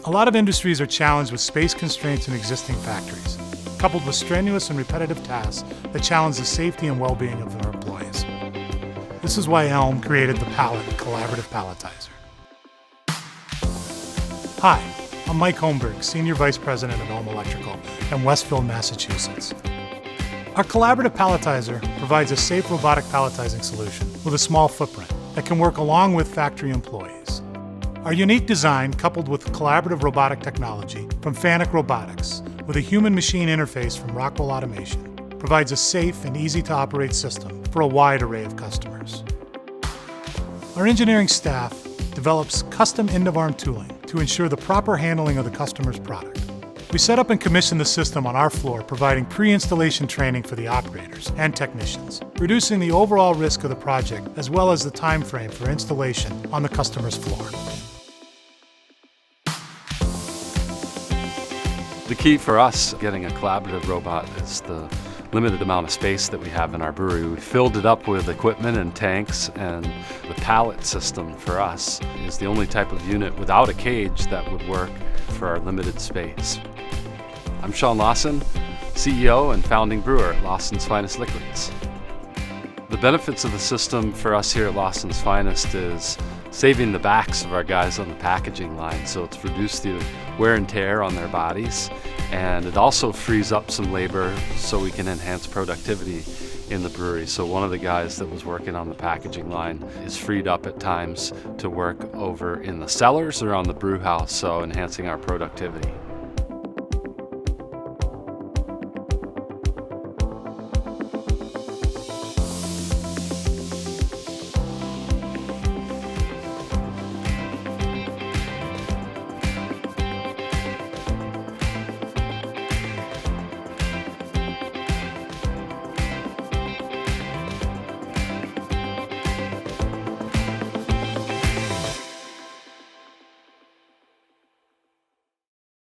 A lot of industries are challenged with space constraints in existing factories, coupled with strenuous and repetitive tasks that challenge the safety and well-being of their employees. This is why Elm created the Palit collaborative palletizer. Hi, I'm Mike Holmberg, Senior Vice President of Elm Electrical in Westfield, Massachusetts. Our collaborative palletizer provides a safe robotic palletizing solution with a small footprint that can work along with factory employees. Our unique design, coupled with collaborative robotic technology from Fanuc Robotics, with a human-machine interface from Rockwell Automation, provides a safe and easy-to-operate system for a wide array of customers. Our engineering staff develops custom end-of-arm tooling to ensure the proper handling of the customer's product. We set up and commission the system on our floor, providing pre-installation training for the operators and technicians, reducing the overall risk of the project as well as the time frame for installation on the customer's floor. The key for us getting a collaborative robot is the limited amount of space that we have in our brewery. We filled it up with equipment and tanks, and the pallet system for us is the only type of unit without a cage that would work for our limited space. I'm Sean Lawson, CEO and founding brewer at Lawson's Finest Liquids. The benefits of the system for us here at Lawson's Finest is saving the backs of our guys on the packaging line, so it's reduced the wear and tear on their bodies, and it also frees up some labor so we can enhance productivity in the brewery. So one of the guys that was working on the packaging line is freed up at times to work over in the cellars or on the brew house, so enhancing our productivity.